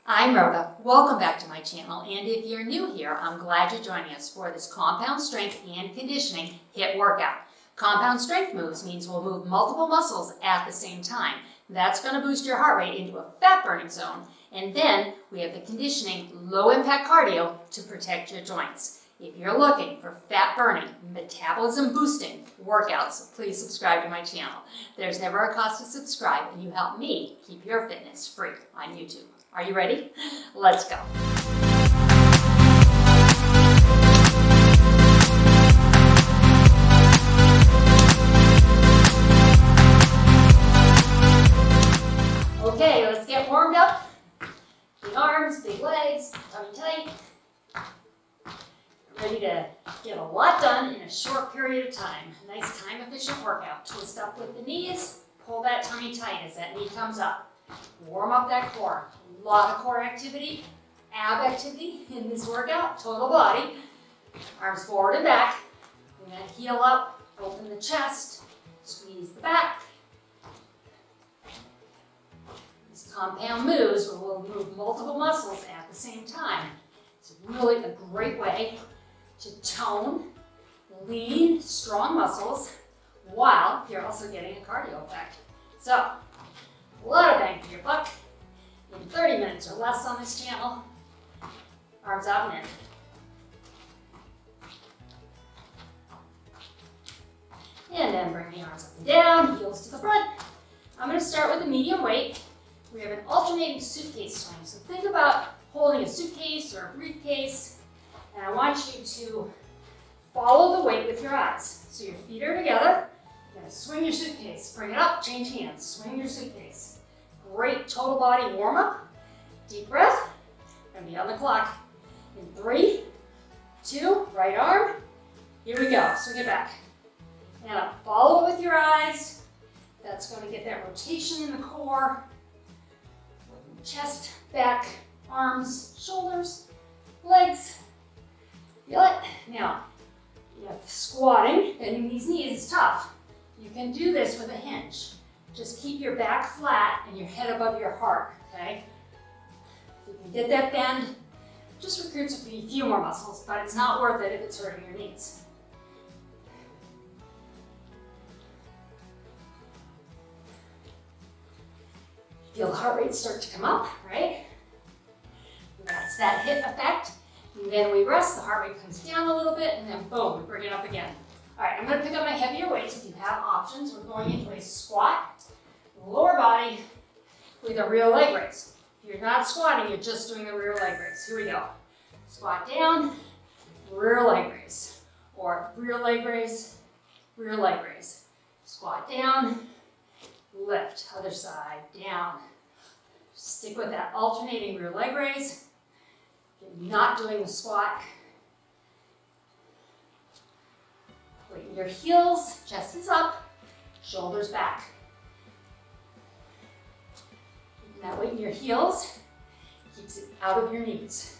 I'm Rhoda. Welcome back to my channel, and if you're new here, I'm glad you're joining us for this compound strength and conditioning HIIT workout. Compound strength moves means we'll move multiple muscles at the same time. That's going to boost your heart rate into a fat burning zone, and then we have the conditioning low impact cardio to protect your joints. If you're looking for fat burning, metabolism boosting workouts, please subscribe to my channel. There's never a cost to subscribe, and you help me keep your fitness free on YouTube. Are you ready? Let's go. Okay, let's get warmed up. Big arms, big legs, tummy tight. Ready to get a lot done in a short period of time. Nice time efficient workout. Twist up with the knees, pull that tummy tight as that knee comes up. Warm up that core. A lot of core activity, ab activity in this workout, total body. Arms forward and back. We're going to heel up, open the chest, squeeze the back. These compound moves where we'll move multiple muscles at the same time. It's really a great way to tone, lean, strong muscles while you're also getting a cardio effect. So, a lot of bang for your buck in 30 minutes or less on this channel. Arms out and in. And then bring the arms up and down, heels to the front. I'm going to start with a medium weight. We have an alternating suitcase swing. So think about holding a suitcase or a briefcase, and I want you to follow the weight with your eyes. So your feet are together. You're going to swing your suitcase. Bring it up, change hands. Swing your suitcase. Great total body warm up. Deep breath. Going to be on the clock. In 3, 2, right arm. Here we go. Swing it back. And up. Follow it with your eyes. That's going to get that rotation in the core. Chest, back, arms, shoulders, legs. Feel it? Now, squatting, bending these knees is tough. You can do this with a hinge. Just keep your back flat and your head above your heart, okay? If you can get that bend, just recruits a few more muscles, but it's not worth it if it's hurting your knees. Feel the heart rate start to come up, right? That's that HIIT effect. And then we rest, the heart rate comes down a little bit, and then boom, we bring it up again. All right, I'm going to pick up my heavier weights. If you have options, we're going into a squat, lower body with a rear leg raise. If you're not squatting, you're just doing the rear leg raise. Here we go. Squat down, rear leg raise. Or rear leg raise, rear leg raise. Squat down, lift, other side, down. Stick with that alternating rear leg raise. You're not doing the squat. Weight in your heels, chest is up, shoulders back. Keeping that weight in your heels keeps it out of your knees.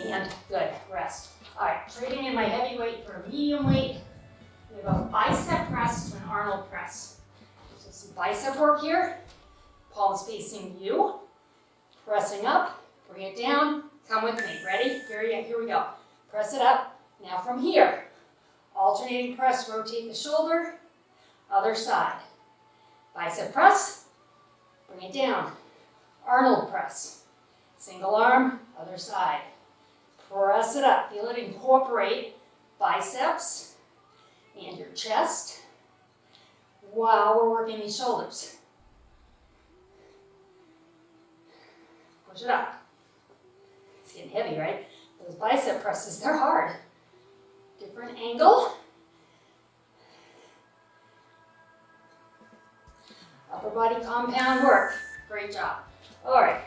And good, rest. All right, trading in my heavy weight for a medium weight. We have a bicep press to an Arnold press. So some bicep work here. Palms facing you. Pressing up, bring it down. Come with me. Ready? Here we go. Press it up. Now from here, alternating press, rotate the shoulder. Other side. Bicep press. Bring it down. Arnold press. Single arm, other side. Press it up. Feel it incorporate biceps and your chest while we're working these shoulders. Push it up. It's getting heavy, right? Those bicep presses, they're hard. Different angle. Upper body compound work. Great job. All right.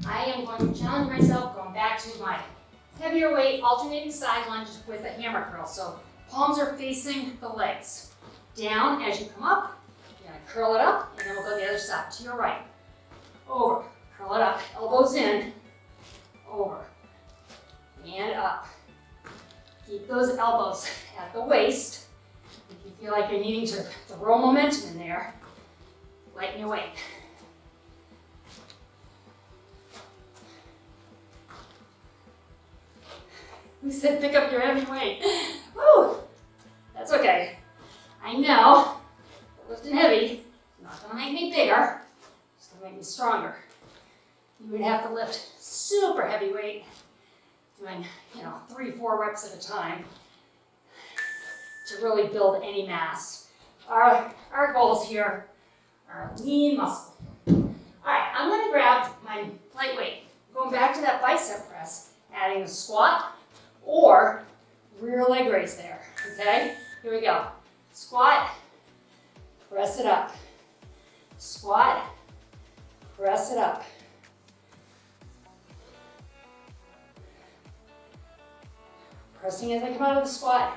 I am going to challenge myself going back to my heavier weight, alternating side lunge with a hammer curl. So palms are facing the legs. Down as you come up. You're going to curl it up, and then we'll go the other side to your right. Over. Curl it up. Elbows in. Over. And up. Keep those elbows at the waist. If you feel like you're needing to throw momentum in there, lighten your weight. Who said pick up your heavy weight? Woo! That's okay. I know lifting heavy is not going to make me bigger. It's going to make me stronger. You would have to lift super heavy weight, doing 3-4 reps at a time to really build any mass. Our goals here are lean muscle. All right, I'm going to grab my lightweight, going back to that bicep press, adding a squat or rear leg raise there, okay? Here we go. Squat, press it up. Squat, press it up. Pressing as I come out of the squat,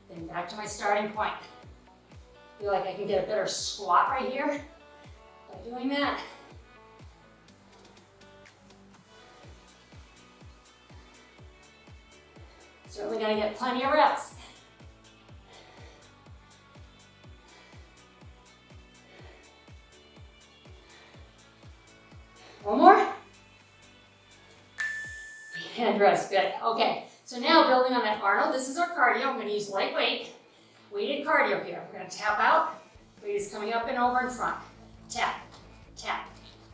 then back to my starting point. Feel like I can get a better squat right here by doing that. Certainly gonna get plenty of reps. One more. And rest, good. Okay, so now building on that Arnold, this is our cardio. I'm gonna use lightweight, weighted cardio here. We're gonna tap out, weight is coming up and over in front. Tap, tap,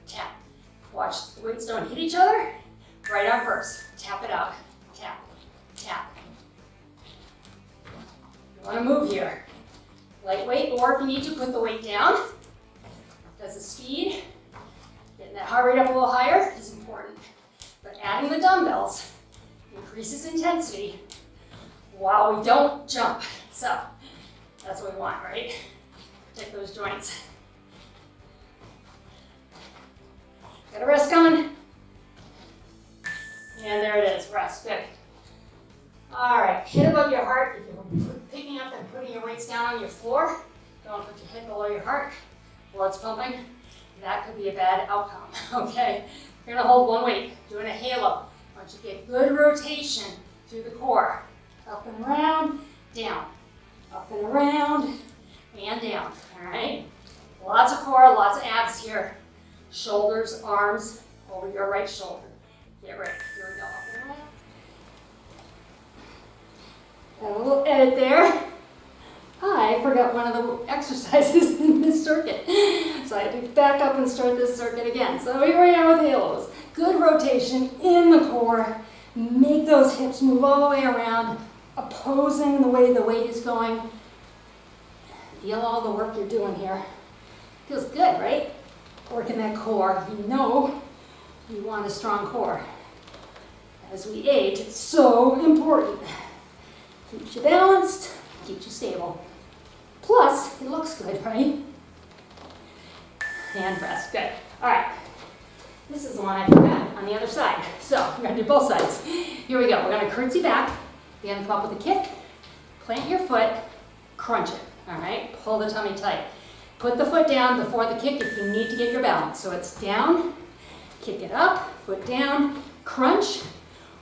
tap. Watch the weights don't hit each other. Right arm first, tap it out, tap, tap. You wanna move here. Lightweight, or if you need to, put the weight down. That's the speed. Getting that heart rate up a little higher is important. But adding the dumbbells increases intensity while we don't jump. So that's what we want, right? Protect those joints. Got a rest coming. And there it is, rest, good. All right, head above your heart. If you're picking up and putting your weights down on your floor, don't put your head below your heart. Blood's pumping. That could be a bad outcome, okay? You're gonna hold one weight, doing a halo. I want you to get good rotation through the core. Up and around, down. Up and around, and down, all right? Lots of core, lots of abs here. Shoulders, arms, over your right shoulder. Get ready, here we go, up and around. And a little edit there. I forgot one of the exercises in this circuit. So I had to back up and start this circuit again. So here we are with halos. Good rotation in the core. Make those hips move all the way around, opposing the way the weight is going. Feel all the work you're doing here. Feels good, right? Working that core. You know you want a strong core. As we age, it's so important. Keeps you balanced, keeps you stable. Plus, it looks good, right? And rest, good. All right, this is the one I forgot on the other side. So we're gonna do both sides. Here we go, we're gonna curtsy back, begin to come up with a kick, plant your foot, crunch it, all right? Pull the tummy tight. Put the foot down before the kick if you need to get your balance. So it's down, kick it up, foot down, crunch,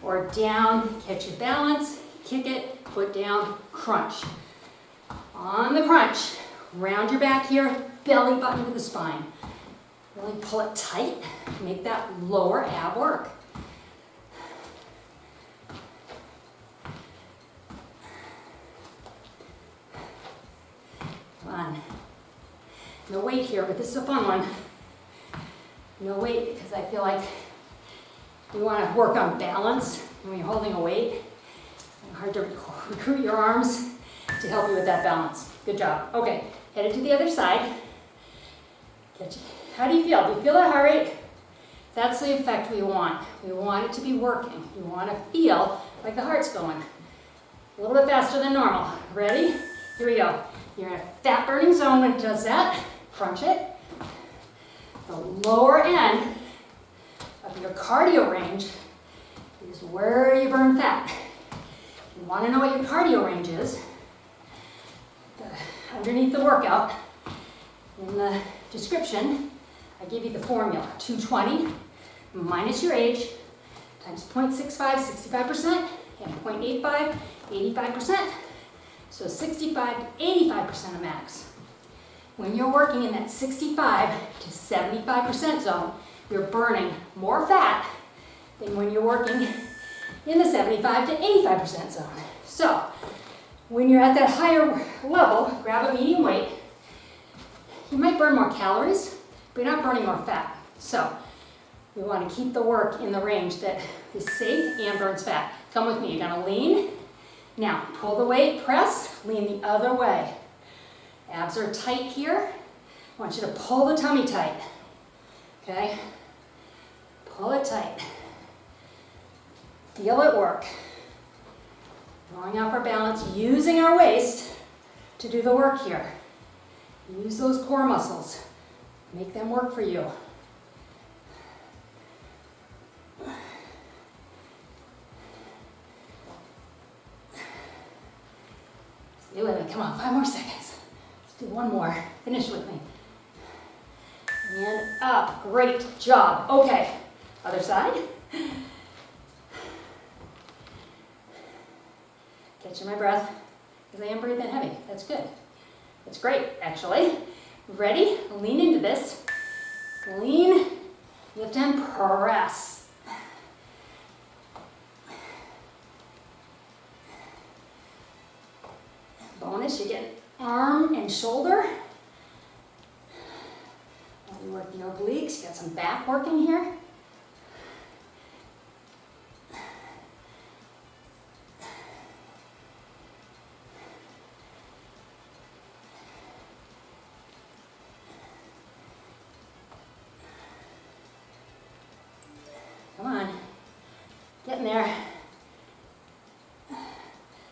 or down, catch your balance, kick it, foot down, crunch. On the crunch, round your back here, belly button to the spine. Really pull it tight, make that lower ab work. Come on. No weight here, but this is a fun one. No weight, because I feel like we want to work on balance when you're holding a weight. It's hard to recruit your arms to help you with that balance. Good job. Okay, headed to the other side. How do you feel? Do you feel that heart rate? That's the effect we want. We want it to be working. We want to feel like the heart's going. A little bit faster than normal. Ready? Here we go. You're in a fat burning zone when it does that. Crunch it. The lower end of your cardio range is where you burn fat. If you want to know what your cardio range is, underneath the workout, in the description, I give you the formula. 220 minus your age times 0.65, 65%, And 0.85, 85%. So 65 to 85% of max. When you're working in that 65 to 75% zone, you're burning more fat than when you're working in the 75 to 85% zone. So when you're at that higher level, grab a medium weight. You might burn more calories, but you're not burning more fat. So we want to keep the work in the range that is safe and burns fat. Come with me, you're gonna lean. Now, pull the weight, press, lean the other way. Abs are tight here. I want you to pull the tummy tight, okay? Pull it tight. Feel it work. Throwing off our balance, using our waist to do the work here. Use those core muscles. Make them work for you. Stay with me, come on, 5 more seconds. Let's do one more, finish with me. And up, great job. Okay, other side. Catching my breath, because I am breathing heavy, that's good. That's great, actually. Ready? Lean into this. Lean, lift and press. Bonus, you get arm and shoulder. While you work the obliques, you got some back working here. Come on, getting there.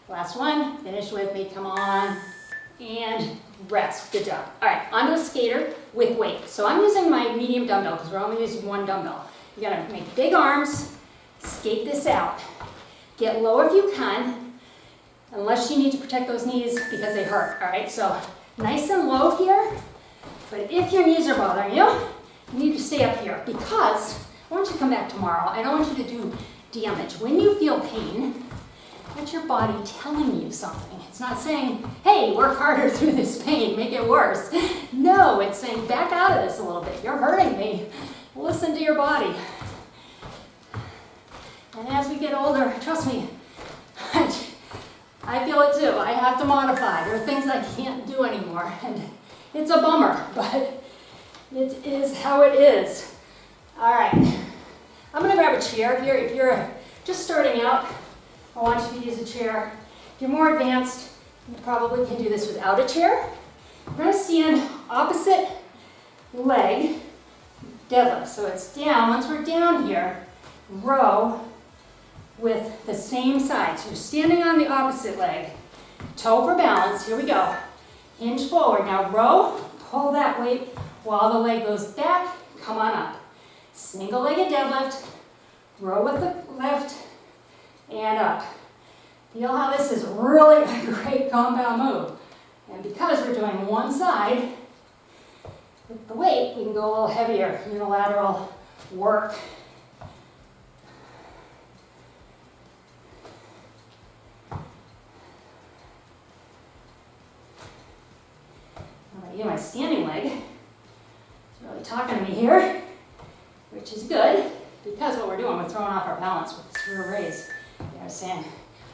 Last one, finish with me, come on, and rest, good job. All right, onto a skater with weight. So I'm using my medium dumbbell because we're only using one dumbbell. You gotta make big arms, skate this out. Get low if you can, unless you need to protect those knees because they hurt, all right? So nice and low here, but if your knees are bothering you, you need to stay up here because I want you to come back tomorrow. I don't want you to do damage. When you feel pain, that's your body telling you something. It's not saying, hey, work harder through this pain, make it worse. No, it's saying, back out of this a little bit. You're hurting me. Listen to your body. And as we get older, trust me, I feel it too. I have to modify. There are things I can't do anymore. And it's a bummer, but it is how it is. All right, I'm gonna grab a chair here. If you're just starting out, I want you to use a chair. If you're more advanced, you probably can do this without a chair. We're gonna stand opposite leg deadlift. So it's down, once we're down here, row with the same side. So you're standing on the opposite leg, toe for balance, here we go. Hinge forward, now row, pull that weight while the leg goes back, come on up. Single-legged deadlift, row with the left, and up. Feel how this is really a great compound move. And because we're doing one side, with the weight, we can go a little heavier, unilateral work. How about you, my standing leg? It's really talking to me here, which is good, because what we're doing, we're throwing off our balance with this rear raise. You understand?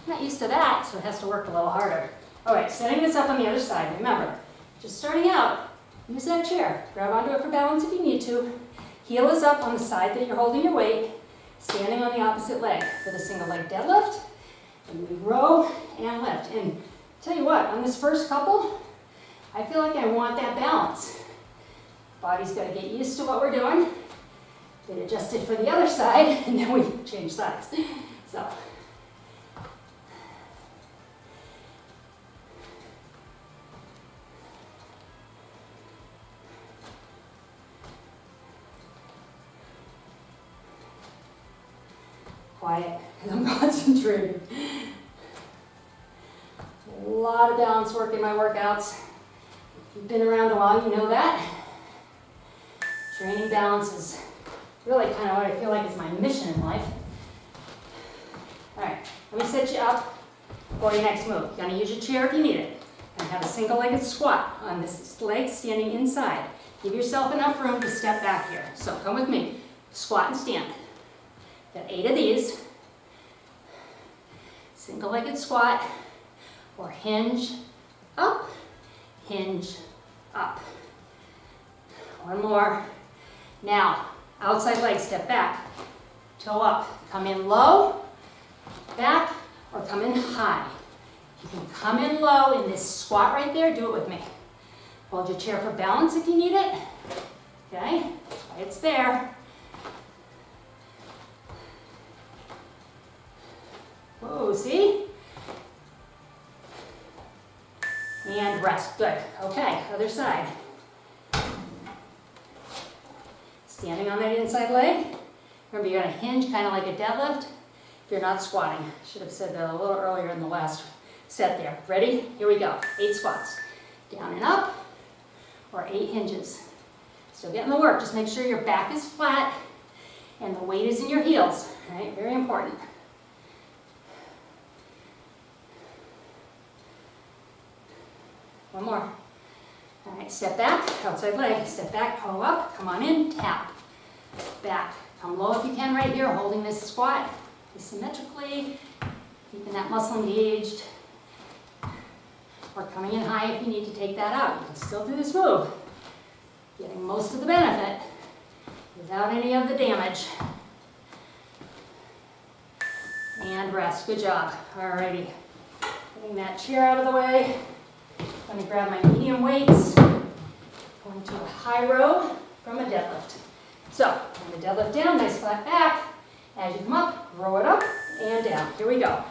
I'm not used to that, so it has to work a little harder. All right, setting this up on the other side. Remember, just starting out, use that chair. Grab onto it for balance if you need to. Heel is up on the side that you're holding your weight, standing on the opposite leg for the single leg deadlift. And we row and lift. And tell you what, on this first couple, I feel like I want that balance. Body's got to get used to what we're doing. Get adjusted for the other side, and then we change sides. So. Quiet, because I'm concentrating. A lot of balance work in my workouts. If you've been around a while, you know that. Training balance is really kind of what I feel like is my mission in life. All right. Let me set you up for your next move. You're gonna use your chair if you need it. And have a single-legged squat on this leg standing inside. Give yourself enough room to step back here. So come with me. Squat and stand. Got 8 of these. Single-legged squat or hinge up, hinge up. One more. Now, outside leg, step back. Toe up. Come in low, back, or come in high. You can come in low in this squat right there. Do it with me. Hold your chair for balance if you need it. Okay? That's why it's there. Whoa, see? And rest. Good. Okay, other side. Standing on that inside leg. Remember, you're going to hinge kind of like a deadlift if you're not squatting. Should have said that a little earlier in the last set there. Ready? Here we go. 8 squats. Down and up, or 8 hinges. Still getting the work. Just make sure your back is flat and the weight is in your heels. All right? Very important. One more. All right, step back, outside leg, step back, pull up, come on in, tap, back. Come low if you can right here, holding this squat asymmetrically, keeping that muscle engaged. Or coming in high if you need to take that out. You can still do this move. Getting most of the benefit without any of the damage. And rest, good job. Alrighty, getting that chair out of the way. Let me grab my medium weights. Going to a high row from a deadlift. So, bring the deadlift down, nice flat back. As you come up, row it up and down. Here we go.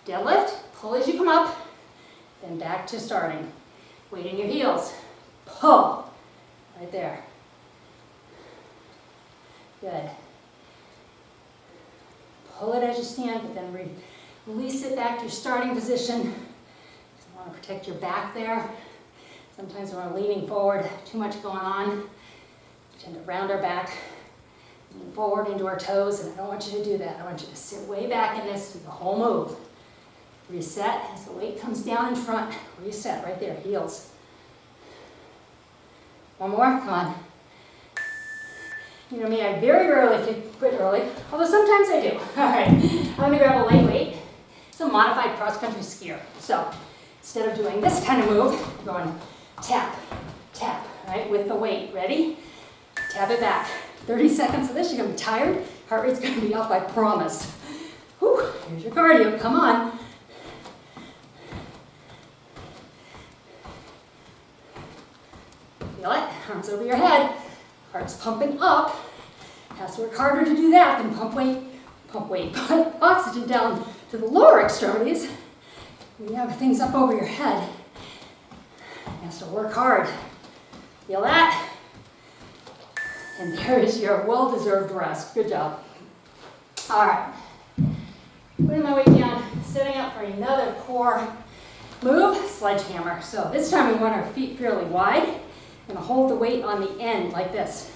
Deadlift, pull as you come up, then back to starting. Weight in your heels. Pull. Right there. Good. Pull it as you stand, but then release it back to your starting position. You want to protect your back there. Sometimes when we're leaning forward, too much going on. We tend to round our back, lean forward into our toes, and I don't want you to do that. I want you to sit way back in this through the whole move. Reset as the weight comes down in front. Reset right there, heels. One more, come on. You know me, I very rarely quit early, although sometimes I do. All right, I'm gonna grab a light weight. It's a modified cross-country skier. So instead of doing this kind of move, I'm going tap, tap, right, with the weight. Ready? Tap it back. 30 seconds of this, you're gonna be tired. Heart rate's gonna be up, I promise. Whew, here's your cardio, come on. Feel it? Arms over your head. Heart's pumping up. Has to work harder to do that than pump oxygen down to the lower extremities. When you have things up over your head, it has to work hard. Feel that? And there is your well-deserved rest. Good job. All right. Putting my weight down, setting up for another core move, sledgehammer. So this time we want our feet fairly wide. We're going to hold the weight on the end like this.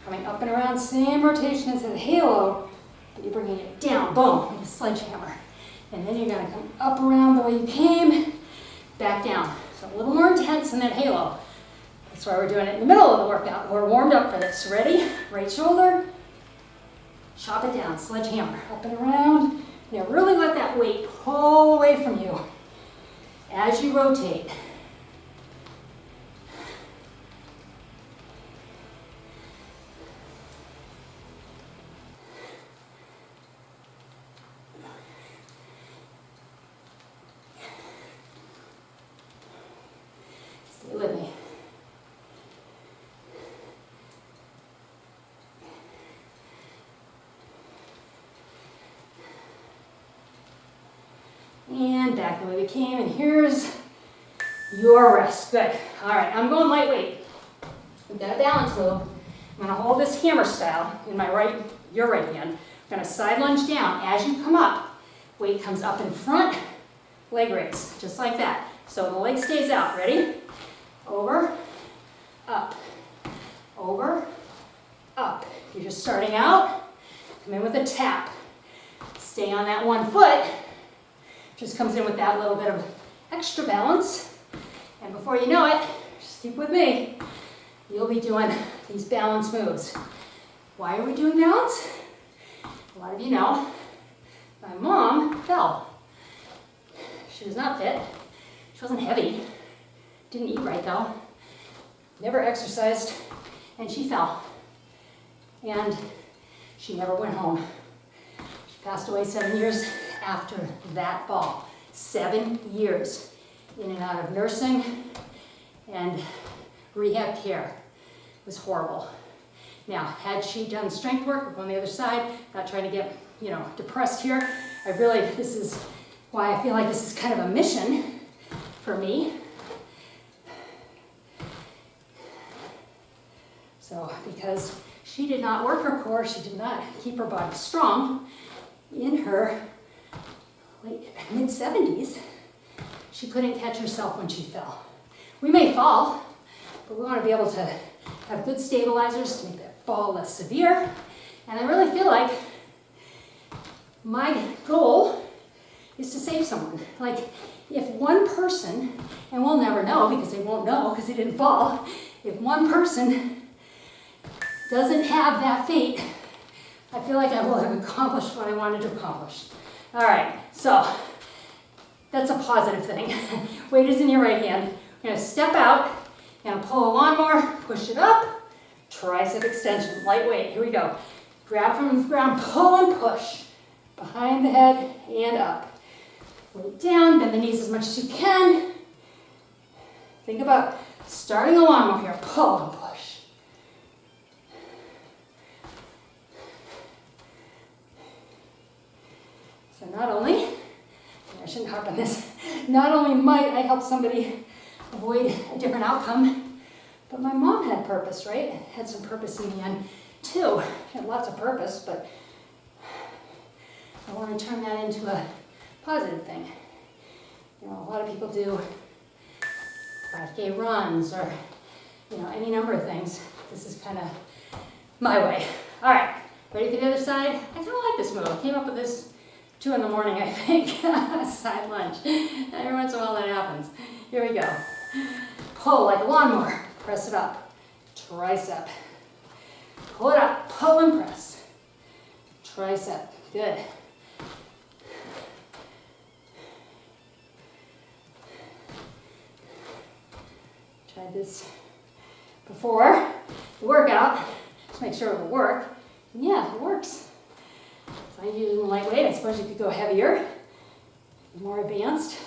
Coming up and around, same rotation as the halo, but you're bringing it down, boom, like a sledgehammer. And then you're going to come up around the way you came, back down. So a little more intense than that halo. That's why we're doing it in the middle of the workout. We're warmed up for this. Ready? Right shoulder, chop it down, sledgehammer, up and around. Now really let that weight pull away from you as you rotate. Stay with me. And back the way we came, and here's your rest. Good. All right, I'm going lightweight. We've got a balance move. I'm going to hold this hammer style in my right, your right hand. I'm going to side lunge down. As you come up, weight comes up in front, leg raise, just like that. So the leg stays out. Ready? Over, up, over, up. If you're just starting out, come in with a tap. Stay on that one foot. Just comes in with that little bit of extra balance. And before you know it, just keep with me, you'll be doing these balance moves. Why are we doing balance? A lot of you know, my mom fell. She was not fit. She wasn't heavy. Didn't eat right though. Never exercised. And she fell. And she never went home. She passed away 7 years after that fall. 7 years in and out of nursing and rehab care. It was horrible. Now, had she done strength work on the other side, not trying to get, depressed here, this is why I feel like this is kind of a mission for me. So, because she did not work her core, she did not keep her body strong in her mid-70s, she couldn't catch herself when she fell. We may fall, but we want to be able to have good stabilizers to make that fall less severe. And I really feel like my goal is to save someone. Like, if one person, and we'll never know because they won't know because they didn't fall, if one person doesn't have that fate, I feel like I will have accomplished what I wanted to accomplish. All right, so that's a positive thing. Weight is in your right hand. You're gonna step out, you're gonna pull a lawnmower, push it up, tricep extension, lightweight, here we go. Grab from the ground, pull and push. Behind the head and up. Weight down, bend the knees as much as you can. Think about starting a lawnmower here, pull and push. So not only, I shouldn't harp on this, not only might I help somebody avoid a different outcome, but my mom had purpose, right? Had some purpose in the end too. She had lots of purpose, but I want to turn that into a positive thing. A lot of people do 5K runs or, any number of things. This is kind of my way. All right, ready for the other side? I kind of like this move. I came up with this 2 in the morning, I think, side lunge. Every once in a while that happens. Here we go. Pull like a lawnmower. Press it up. Tricep. Pull it up. Pull and press. Tricep. Good. Tried this before the workout. Just make sure it will work. And yeah, it works. So I'm using lightweight. I suppose you could go heavier, more advanced.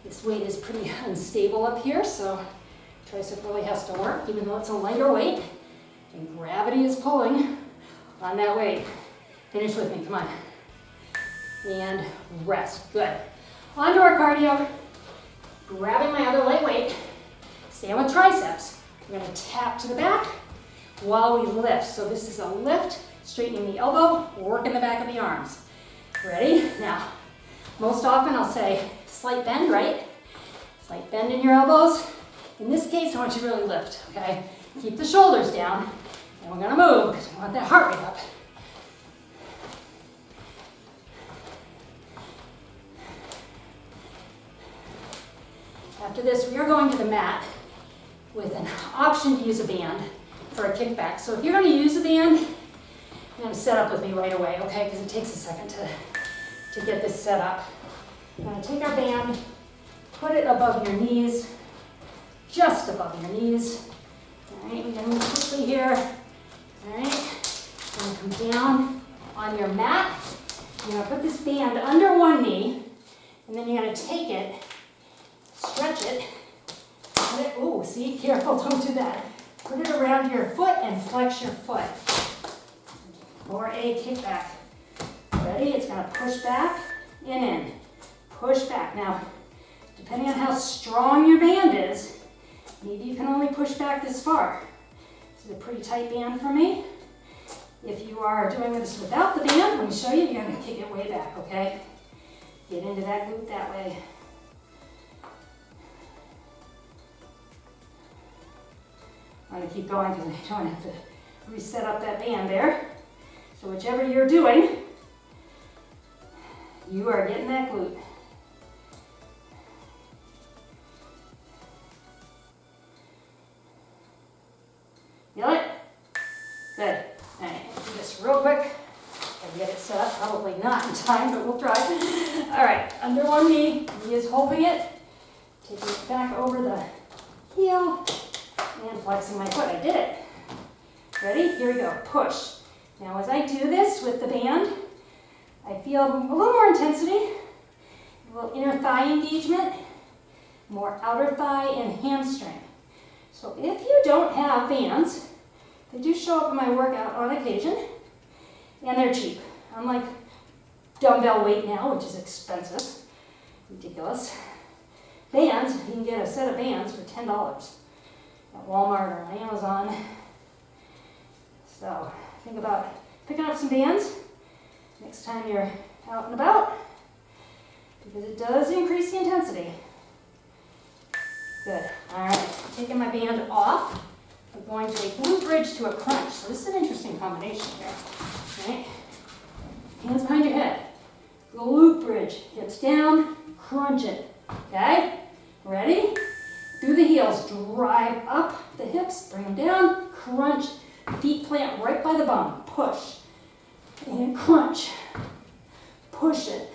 This weight is pretty unstable up here, so tricep really has to work, even though it's a lighter weight. And gravity is pulling on that weight. Finish with me, come on. And rest, good. On to our cardio. Grabbing my other light weight. Stand with triceps. We're gonna tap to the back while we lift. So this is a lift, straightening the elbow, working the back of the arms. Ready? Now, most often I'll say slight bend, right? Slight bend in your elbows. In this case, I want you to really lift, okay? Keep the shoulders down, and we're gonna move because we want that heart rate up. After this, we are going to the mat with an option to use a band for a kickback. So if you're going to use a band, you're going to set up with me right away, okay? Because it takes a second to get this set up. We're going to take our band, put it above your knees, just above your knees. All right, we're going to move quickly here. All right, we're going to come down on your mat. You're going to put this band under one knee, and then you're going to take it, stretch it, put it, ooh, see, careful, don't do that. Put it around your foot and flex your foot for a kickback. Ready? It's going to push back and in. Push back. Now, depending on how strong your band is, maybe you can only push back this far. This is a pretty tight band for me. If you are doing this without the band, let me show you, you're going to kick it way back, okay? Get into that glute that way. I'm going to keep going because I don't have to reset up that band there. So whichever you're doing, you are getting that glute. time, but we'll try. All right, under one knee is holding it. Taking it back over the heel and flexing my foot. I did it. Ready? Here we go. Push. Now as I do this with the band, I feel a little more intensity, a little inner thigh engagement, more outer thigh and hamstring. So if you don't have bands, they do show up in my workout on occasion, and they're cheap. Unlike dumbbell weight now, which is expensive, ridiculous. Bands, you can get a set of bands for $10 at Walmart or on Amazon. So think about picking up some bands next time you're out and about, because it does increase the intensity. Good. All right, taking my band off. We're going to a glute bridge to a crunch. So this is an interesting combination here. All right. Hands behind your head. Glute bridge. Hips down. Crunch it. Okay? Ready? Through the heels. Drive up the hips. Bring them down. Crunch. Feet plant right by the bum. Push. And crunch. Push it.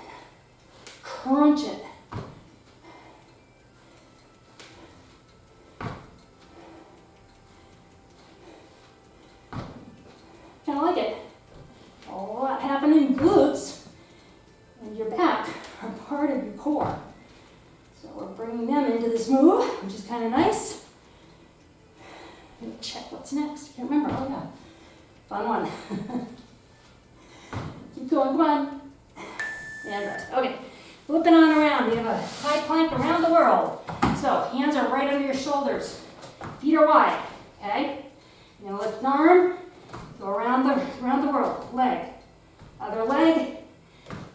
Crunch it. Kind of like it. A lot happening in glutes, and your back are part of your core. So we're bringing them into this move, which is kind of nice. Let me check what's next. I can't remember. Oh yeah, fun one. Keep going. Come on. And rest. Okay. Flipping on around. We have a high plank around the world. So hands are right under your shoulders. Feet are wide. Okay. You're gonna lift an arm. Go around the world. Leg. Other leg.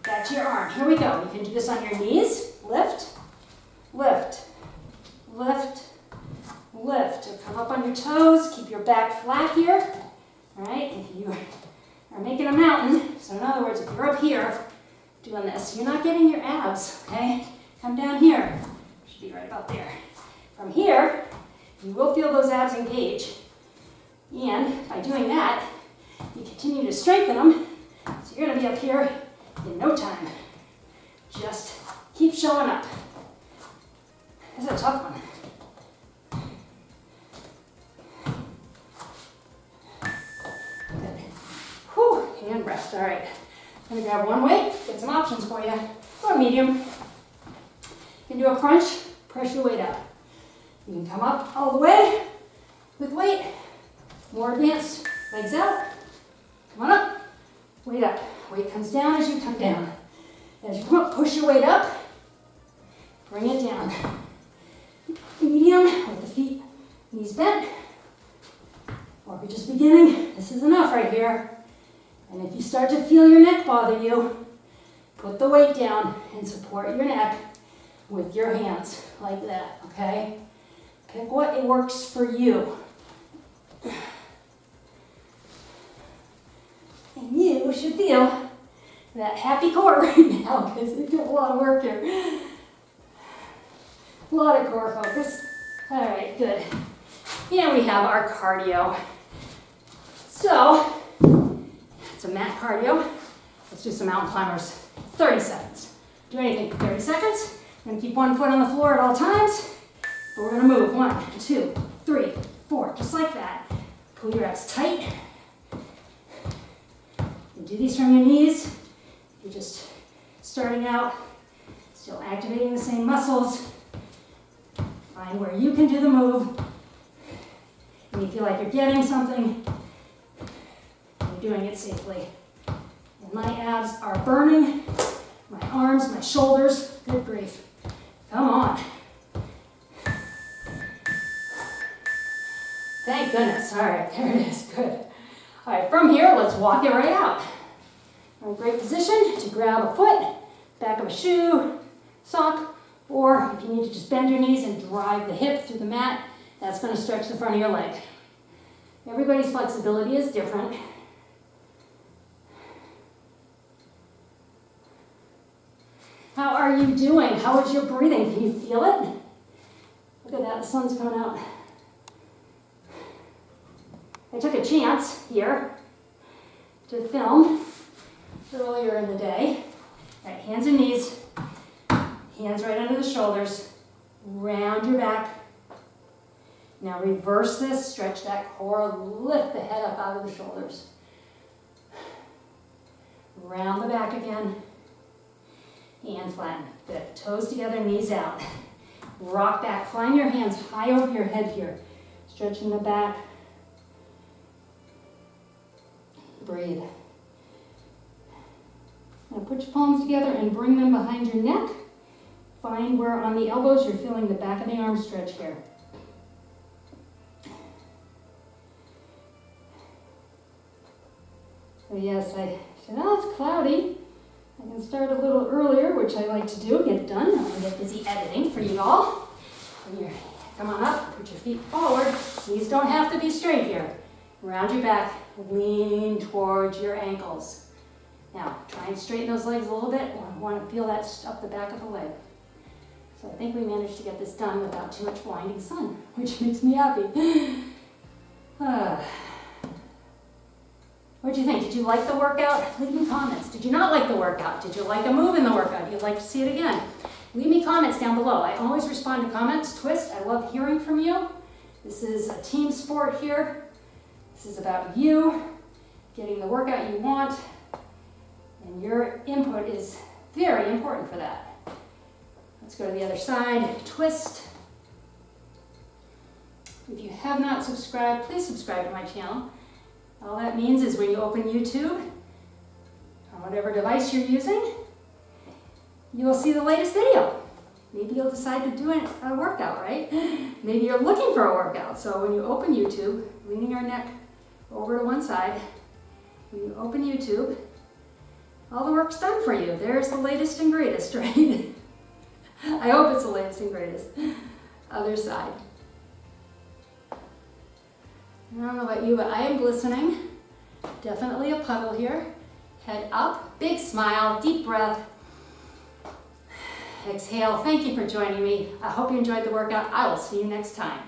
Back to your arm. Here we go. You can do this on your knees. Lift. Lift. Lift. Lift. So come up on your toes. Keep your back flat here. All right. If you are making a mountain, so in other words, if you're up here doing this, you're not getting your abs. Okay. Come down here. Should be right about there. From here, you will feel those abs engage. And by doing that, you continue to strengthen them, so you're going to be up here in no time. Just keep showing up. This is a tough one. Good. Whew, and rest. All right. I'm going to grab one weight, get some options for you. Or medium. You can do a crunch, press your weight up. You can come up all the way with weight. More advanced, legs out. Come on up, weight up. Weight comes down as you come down. As you come up, push your weight up. Bring it down. Medium with the feet, knees bent. Or if you're just beginning, this is enough right here. And if you start to feel your neck bother you, put the weight down and support your neck with your hands like that, okay? Pick what works for you. And you should feel that happy core right now, because we've got a lot of work here. A lot of core focus. All right, good. And we have our cardio. So, it's a mat cardio. Let's do some mountain climbers. 30 seconds. Do anything for 30 seconds. We're going to keep one foot on the floor at all times. But we're going to move 1, 2, 3, 4, just like that. Pull your abs tight. And do these from your knees. You're just starting out, still activating the same muscles. Find where you can do the move. And you feel like you're getting something. You're doing it safely. And my abs are burning. My arms, my shoulders. Good grief. Come on. Thank goodness. All right, there it is. Good. All right, from here, let's walk it right out. We're in a great position to grab a foot, back of a shoe, sock, or if you need to just bend your knees and drive the hip through the mat, that's going to stretch the front of your leg. Everybody's flexibility is different. How are you doing? How is your breathing? Can you feel it? Look at that, the sun's coming out. I took a chance here to film earlier in the day. All right, hands and knees. Hands right under the shoulders. Round your back. Now reverse this, stretch that core, lift the head up out of the shoulders. Round the back again. And flatten. Good. Toes together, knees out. Rock back. Climb your hands high over your head here. Stretching the back. Breathe. Now put your palms together and bring them behind your neck. Find where on the elbows you're feeling the back of the arm stretch here. So yes, I said, oh, it's cloudy. I can start a little earlier, which I like to do, get it done. I'm going to get busy editing for you all. Come on up, put your feet forward. Knees don't have to be straight here. Round your back, lean towards your ankles. Now, try and straighten those legs a little bit. I want to feel that up the back of the leg. So I think we managed to get this done without too much blinding sun, which makes me happy. What do you think? Did you like the workout? Leave me comments. Did you not like the workout? Did you like a move in the workout? You'd like to see it again? Leave me comments down below. I always respond to comments. Twist, I love hearing from you. This is a team sport here. This is about you getting the workout you want, and your input is very important for that. Let's go to the other side. Twist. If you have not subscribed, please subscribe to my channel. All that means is when you open YouTube, on whatever device you're using, you will see the latest video. Maybe you'll decide to do a workout, right? Maybe you're looking for a workout. So when you open YouTube, leaning our neck over to one side, when you open YouTube, all the work's done for you. There's the latest and greatest, right? I hope it's the latest and greatest. Other side. I don't know about you, but I am glistening. Definitely a puddle here. Head up, big smile, deep breath. Exhale. Thank you for joining me. I hope you enjoyed the workout. I will see you next time.